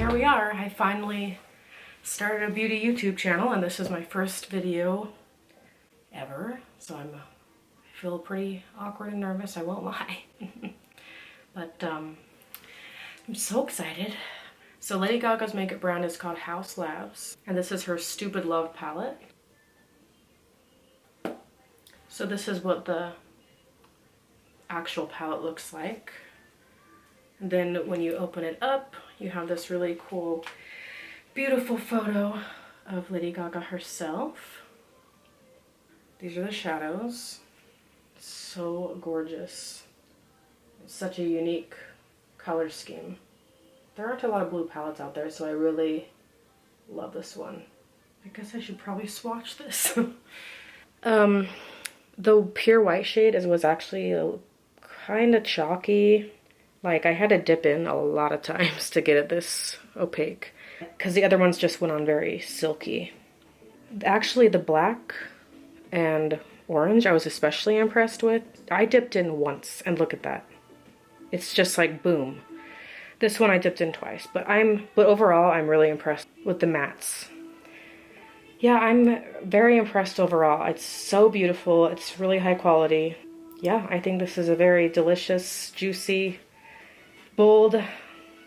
here we are. I finally started a beauty YouTube channel, and this is my first video ever, so I feel pretty awkward and nervous, I won't lie. But I'm so excited. So Lady Gaga's makeup brand is called HAUS Labs, and this is her Stupid Love palette. So this is what the actual palette looks like. And then when you open it up, you have this really cool, beautiful photo of Lady Gaga herself. These are the shadows. So gorgeous. It's such a unique color scheme. There aren't a lot of blue palettes out there, so I really love this one. I guess I should probably swatch this. The pure white shade was actually kind of chalky. Like, I had to dip in a lot of times to get it this opaque, because the other ones just went on very silky. Actually, the black and orange I was especially impressed with. I dipped in once, and look at that. It's just like boom. This one I dipped in twice, but overall I'm really impressed with the mattes. Yeah, I'm very impressed overall. It's so beautiful. It's really high quality. Yeah, I think this is a very delicious, juicy, bold,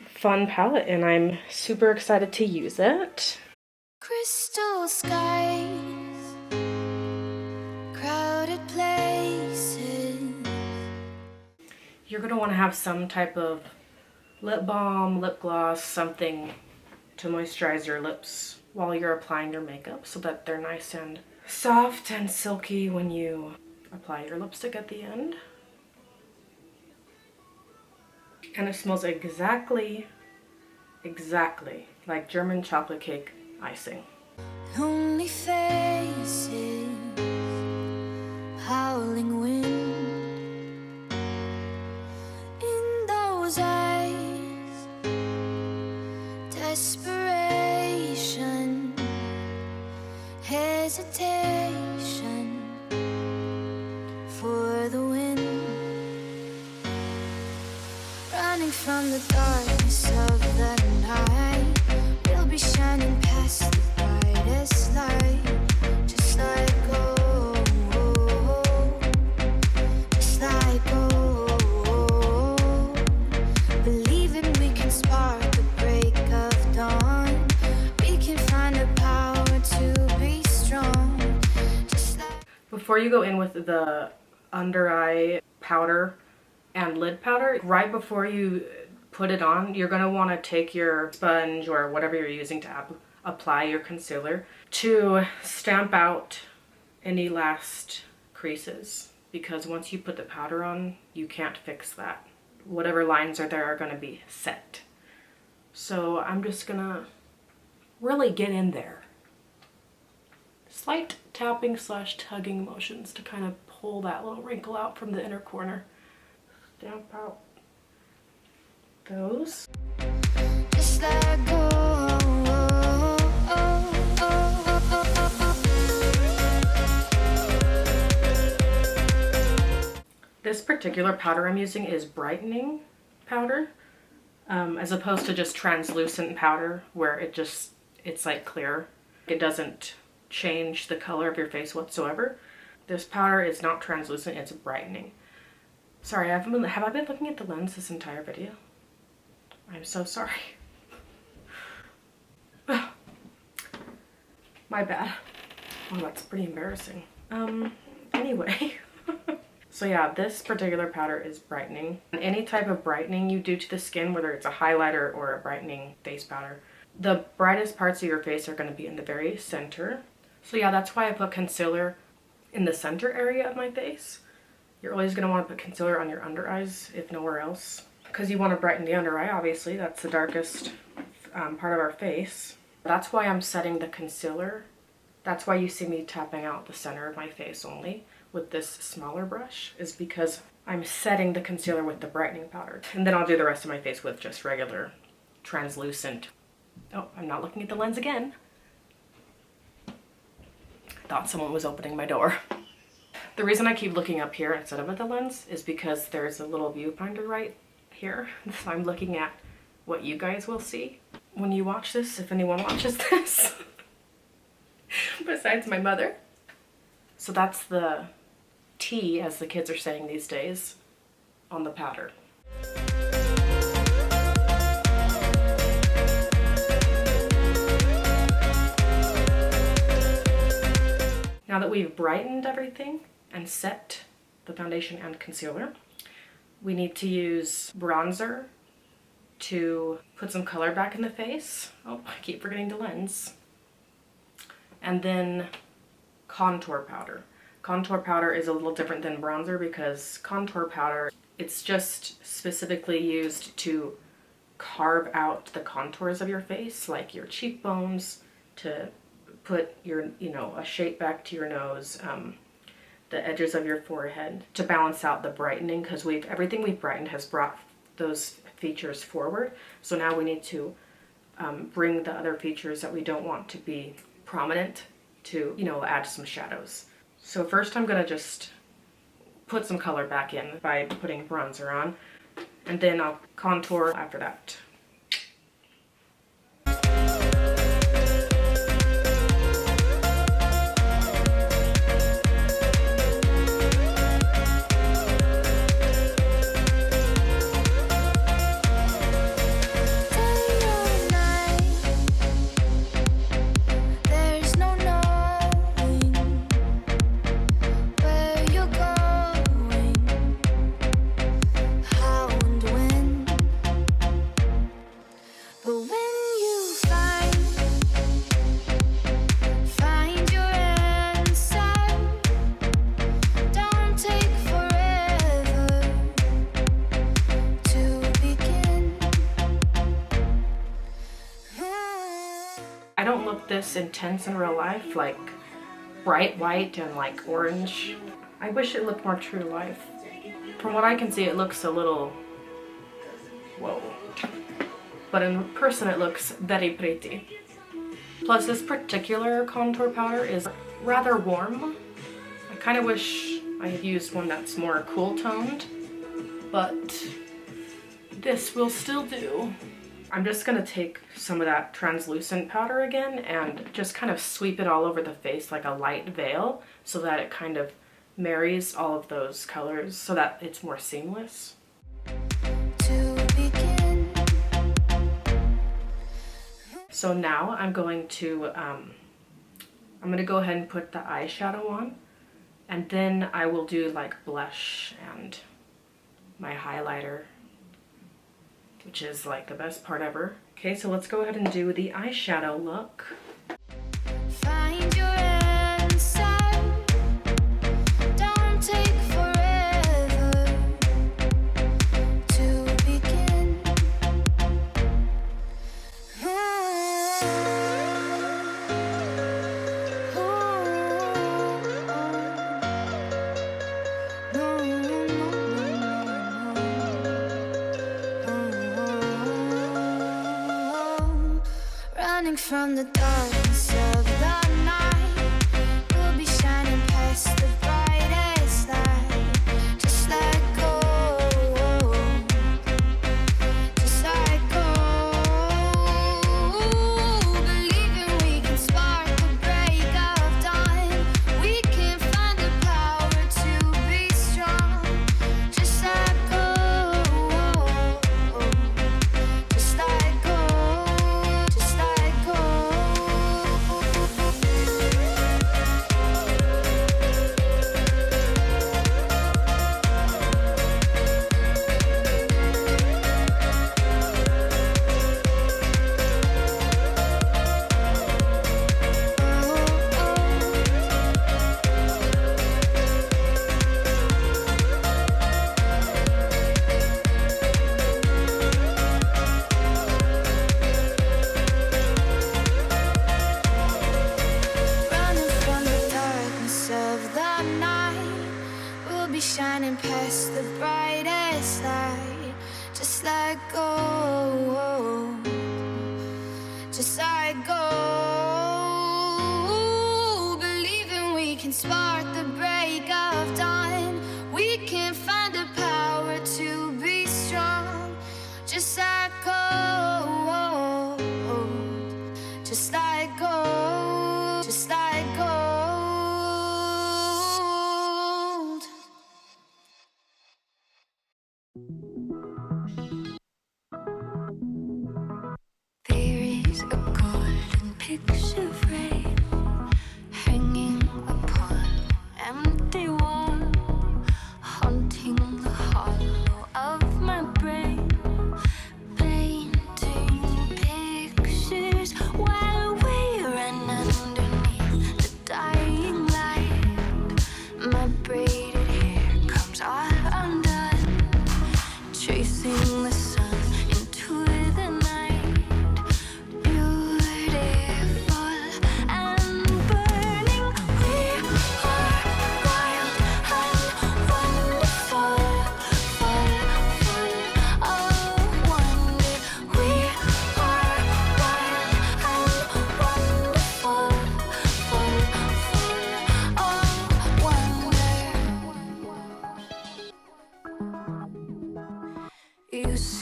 fun palette, and I'm super excited to use it. Crystal skies, crowded places. You're gonna want to have some type of lip balm, lip gloss, something to moisturize your lips while you're applying your makeup so that they're nice and soft and silky when you apply your lipstick at the end. And it smells exactly like German chocolate cake icing. Lonely faces, howling wind in those eyes, desperation, hesitation for the wind. Running from the darkness of the night, we'll be shining past the brightest light. Just like gold, just like gold. Believing we can spark the break of dawn. We can find the power to be strong. Just like. Before you go in with the under eye powder and lid powder, right before you put it on, you're going to want to take your sponge or whatever you're using to apply your concealer to stamp out any last creases, because once you put the powder on, you can't fix that. Whatever lines are there are going to be set. So I'm just going to really get in there. Slight tapping / tugging motions to kind of pull that little wrinkle out from the inner corner. Stamp out those. Just let go. This particular powder I'm using is brightening powder, as opposed to just translucent powder where it's like clear. It doesn't change the color of your face whatsoever. This powder is not translucent, it's brightening. Sorry, have I been looking at the lens this entire video? I'm so sorry. My bad. Oh, that's pretty embarrassing. Anyway. So yeah, this particular powder is brightening. Any type of brightening you do to the skin, whether it's a highlighter or a brightening face powder, the brightest parts of your face are going to be in the very center. So yeah, that's why I put concealer in the center area of my face. You're always going to want to put concealer on your under eyes, if nowhere else, because you want to brighten the under eye, obviously. That's the darkest part of our face. That's why I'm setting the concealer. That's why you see me tapping out the center of my face only with this smaller brush, is because I'm setting the concealer with the brightening powder. And then I'll do the rest of my face with just regular translucent. Oh, I'm not looking at the lens again. I thought someone was opening my door. The reason I keep looking up here instead of at the lens is because there's a little viewfinder right here. So I'm looking at what you guys will see. when you watch this, if anyone watches this, besides my mother. So that's the T, as the kids are saying these days, on the powder. Now that we've brightened everything and set the foundation and concealer, we need to use bronzer to put some color back in the face. Oh, I keep forgetting the lens. And then contour powder. Contour powder is a little different than bronzer because contour powder, it's just specifically used to carve out the contours of your face, like your cheekbones, to put your, a shape back to your nose, the edges of your forehead, to balance out the brightening, because everything we've brightened has brought those features forward. So now we need to bring the other features that we don't want to be prominent to, add some shadows. So first I'm gonna just put some color back in by putting bronzer on, and then I'll contour after that. I don't look this intense in real life, like bright white and like orange. I wish it looked more true to life. From what I can see, it looks a little, whoa. But in person it looks very pretty. Plus this particular contour powder is rather warm. I kind of wish I had used one that's more cool toned, but this will still do. I'm just gonna take some of that translucent powder again and just kind of sweep it all over the face like a light veil so that it kind of marries all of those colors so that it's more seamless. So now I'm going to go ahead and put the eyeshadow on, and then I will do like blush and my highlighter, which is like the best part ever. Okay, so let's go ahead and do the eyeshadow look. Find your answer. Don't take forever to begin. Running from the darkness of the night, we'll be shining past the brightest light. Just let go, just let go. Believing we can spark the break of dawn. We can find the power to be strong. Just let go, just let go. Shining past the brightest light. Just let go, just let go. Believing we can spark the break of dawn. We can find the power to be strong. Just let go.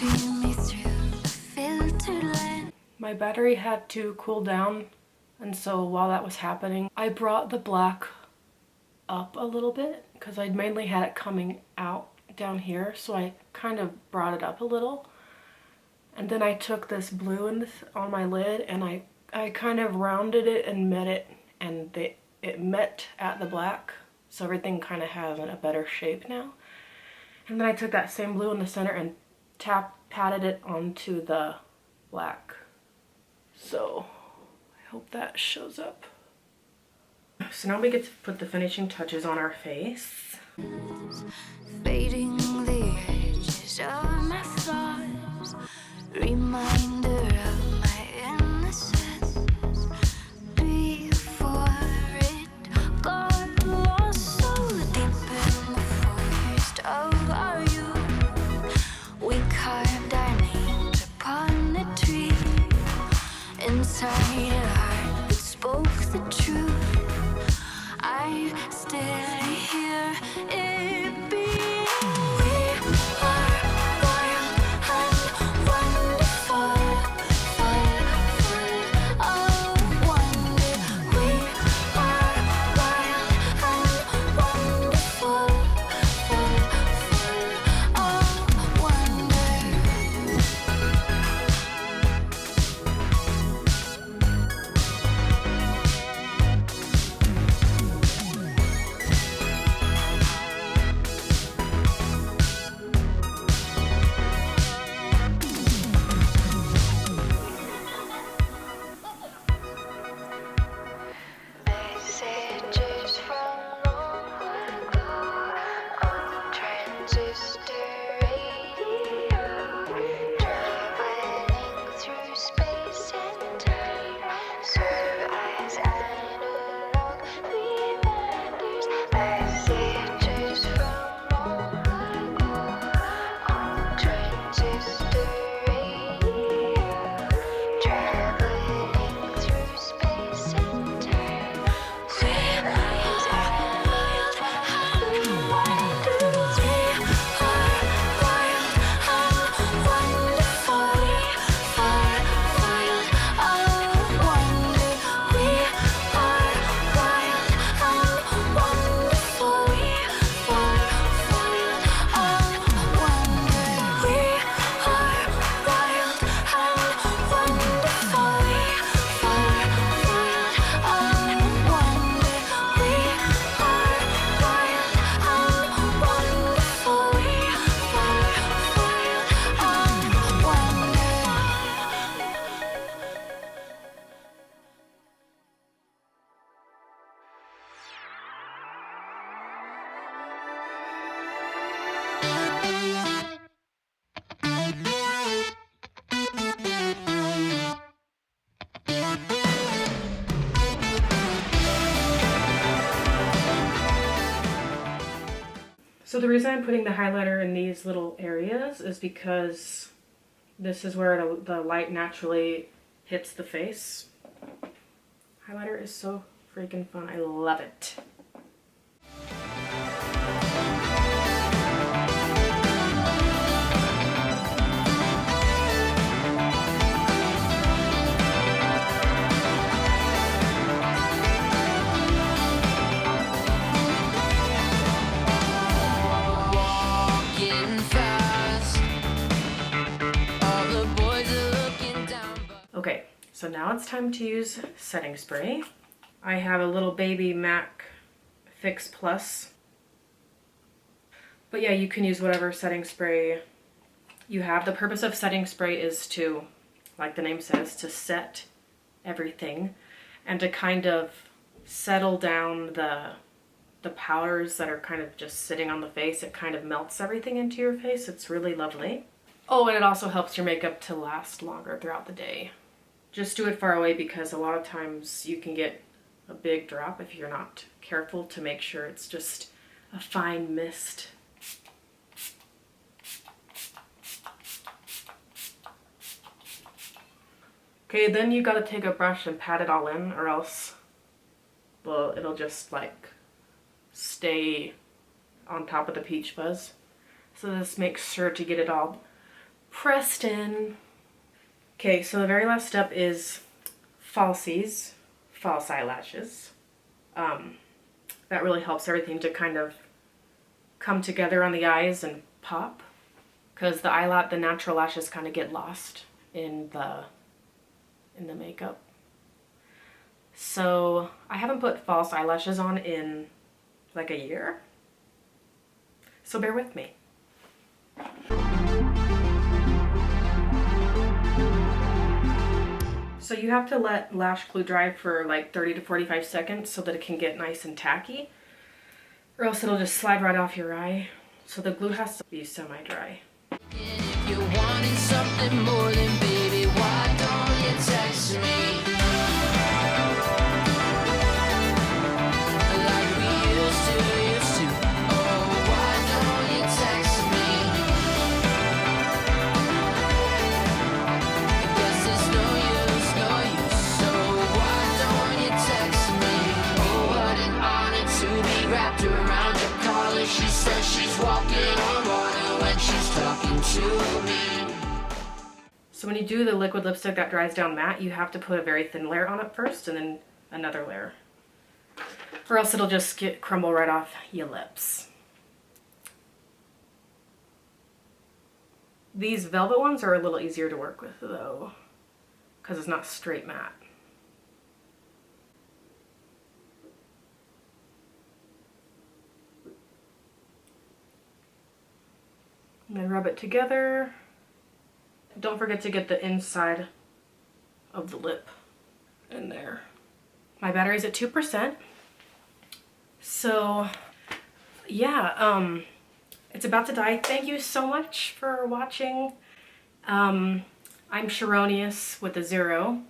see me through the filtered lens. My battery had to cool down, and so while that was happening, I brought the black up a little bit because I'd mainly had it coming out down here, so I kind of brought it up a little. And then I took this blue on my lid and I kind of rounded it and met it, and it met at the black, so everything kind of has a better shape now. And then I took that same blue in the center and patted it onto the black. So I hope that shows up. So now we get to put the finishing touches on our face. Fading the edges of my flaws, reminder of my innocence before it got lost so deep in the forest of our youth. We carved our names upon a tree inside a heart that spoke the truth. I still hear it beat. We are wild and wonderful, full of wonder. We are wild and wonderful, full of wonder. Messages from long ago on transistor radio, traveling through space and time. Serve as analog reminders. Messages from long ago on transistor radio, traveling through space and time. So the reason I'm putting the highlighter in these little areas is because this is where the light naturally hits the face. Highlighter is so freaking fun. I love it. Okay, so now it's time to use setting spray. I have a little baby MAC Fix Plus. But yeah, you can use whatever setting spray you have. The purpose of setting spray is to, like the name says, to set everything and to kind of settle down the powders that are kind of just sitting on the face. It kind of melts everything into your face. It's really lovely. Oh, and it also helps your makeup to last longer throughout the day. Just do it far away because a lot of times you can get a big drop if you're not careful to make sure it's just a fine mist. Okay, then you gotta take a brush and pat it all in, or else, well, it'll just like stay on top of the peach fuzz. So this makes sure to get it all pressed in. Okay, so the very last step is falsies, false eyelashes. That really helps everything to kind of come together on the eyes and pop, because the natural lashes kind of get lost in the makeup. So I haven't put false eyelashes on in like a year, so bear with me. So you have to let lash glue dry for like 30 to 45 seconds so that it can get nice and tacky, or else it'll just slide right off your eye. So the glue has to be semi-dry. If you're wanting something more than baby, why don't you text me? Like we used to. Oh, why don't you text me? Guess there's no use. So why don't you text me? Oh, what an honor to be wrapped around your collar. She says she's walking on water when she's talking to me. So when you do the liquid lipstick that dries down matte, you have to put a very thin layer on it first and then another layer, or else it'll just crumble right off your lips. These velvet ones are a little easier to work with though, because it's not straight matte. And then rub it together. Don't forget to get the inside of the lip in there. My battery's at 2%. So yeah, it's about to die. Thank you so much for watching. I'm Sharonius with a 0.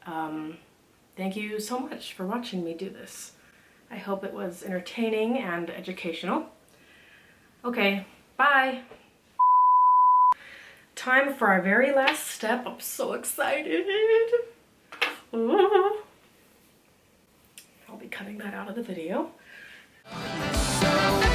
Thank you so much for watching me do this. I hope it was entertaining and educational. Okay, bye. Time for our very last step. I'm so excited. Ooh. I'll be cutting that out of the video. So